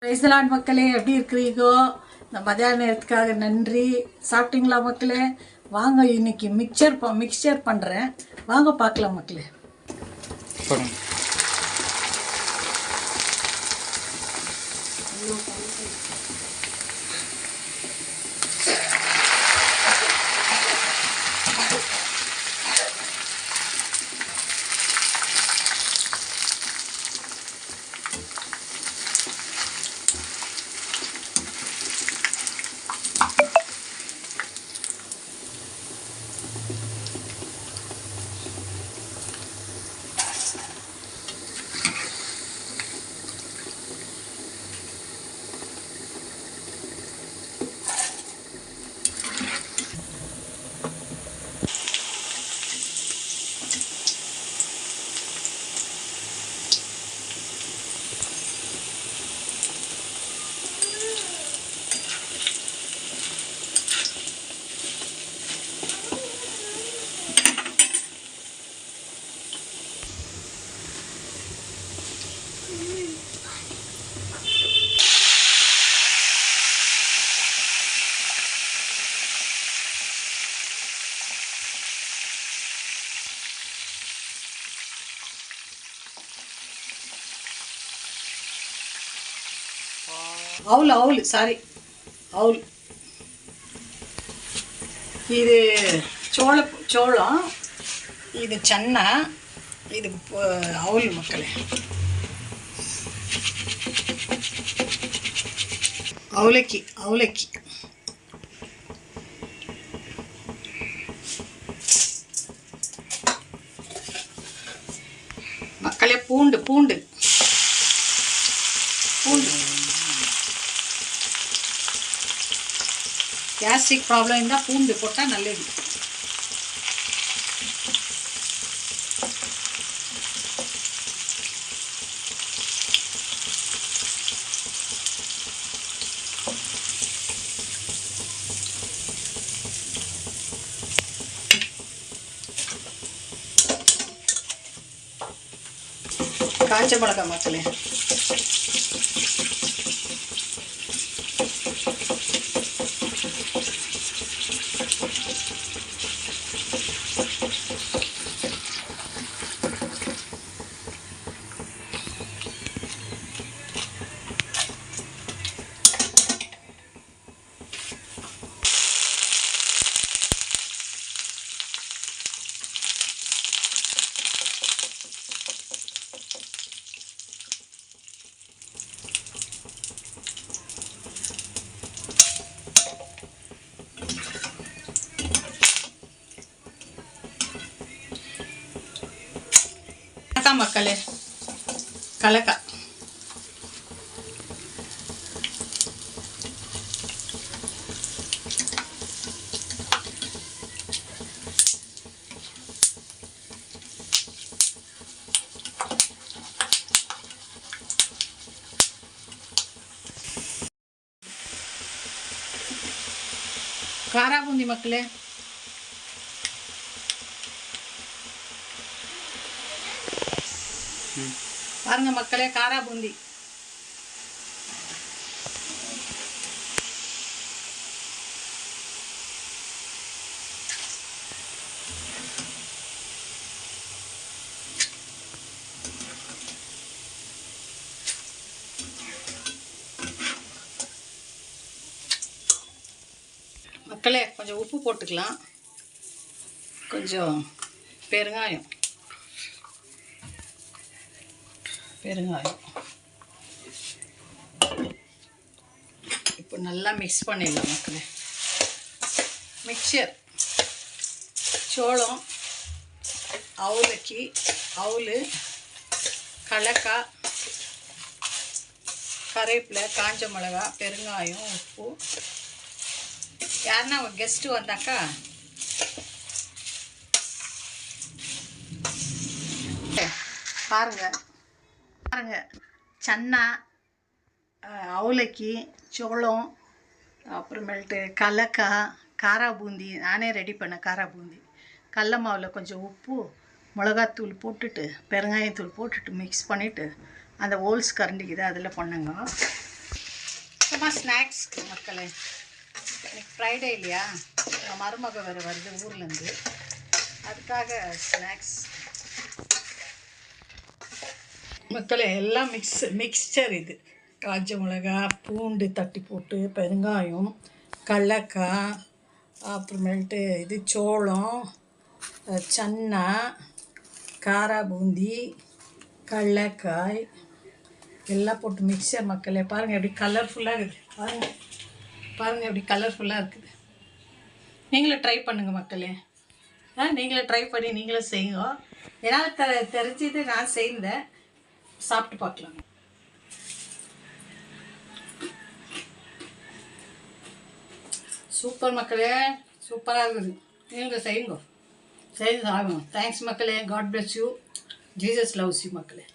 Praise the Lord மக்களே, எப்படி இருக்கிறீங்கோ? இந்த மதியான நேரத்துக்காக நன்றி. சாப்பிட்டீங்களா மக்களே? வாங்க, இன்னைக்கு மிக்சர் பண்ணுறேன். வாங்க பார்க்கலாம் மக்களே. அவுல் இது சோளம், இது சன்னா, இது அவுல் மக்களே. அவலைக்கு மக்களே. பூண்டு கேஸ்ட்ரிக் ப்ராப்ளம் இருந்தால் பூண்டு போட்டால் நல்லது. காய்ச்ச மிளகா மக்களே. மக்களே, கலக்கா காரா பூந்தி மக்களே. பாருங்க மக்களே, காரா பூந்தி. மக்களே, கொஞ்சம் உப்பு போட்டுக்கலாம், கொஞ்சம் பெருங்காயம் இப்போ நல்லா மிக்ஸ் பண்ணிடலாம் மக்களே. மிக்சர் சோளம், அவுல், கலக்காய், கருவேப்பிலை, காஞ்ச மிளகா, பெருங்காயம், உப்பு. யாருன்னா அவங்க கெஸ்ட்டு வந்தாக்கா பாருங்க சன்னா, அவலைக்கு, சோளம், அப்புறமேல்ட்டு கலக்காய், காரா பூந்தி. நானே ரெடி பண்ணேன் காரா பூந்தி. கடல மாவில் கொஞ்சம் உப்பு, மிளகாத்தூள் போட்டுட்டு பெருங்காயத்தூள் போட்டுட்டு மிக்ஸ் பண்ணிவிட்டு அந்த ஓல்ஸ் கரண்டிக்குது அதில் பண்ணுங்க. கொஞ்சமாக ஸ்நாக்ஸ்க்கு மக்களே. இன்னைக்கு ஃப்ரைடே இல்லையா, மருமக வேறு வருது ஊர்லேருந்து, அதுக்காக ஸ்நாக்ஸ் மக்களே. எல்லாம் மிக்சர் இது. காஞ்ச மிளகா, பூண்டு தட்டி போட்டு, பெருங்காயம், கடலக்காய், அப்புறமேல்ட்டு இது சோளம், சன்னா, காரா பூந்தி, கடலக்காய் எல்லாம் போட்டு மிக்சர் மக்களே. பாருங்கள் எப்படி கலர்ஃபுல்லாக இருக்குது. பாருங்கள் எப்படி கலர்ஃபுல்லாக இருக்குது. நீங்களும் ட்ரை பண்ணுங்கள் மக்களே. நீங்களே ட்ரை பண்ணி நீங்களும் செய்யுங்க. என்னால் தெரிஞ்சது நான் செய்தேன். சாப்பிட்டு பார்க்கலாம். சூப்பர் மக்களே, சூப்பராக இருக்குது. நீங்கள் செய்யுங்க, செய்து சாப்பிடுங்க. தேங்க்ஸ் மக்களே. God bless you. Jesus loves you மக்களே.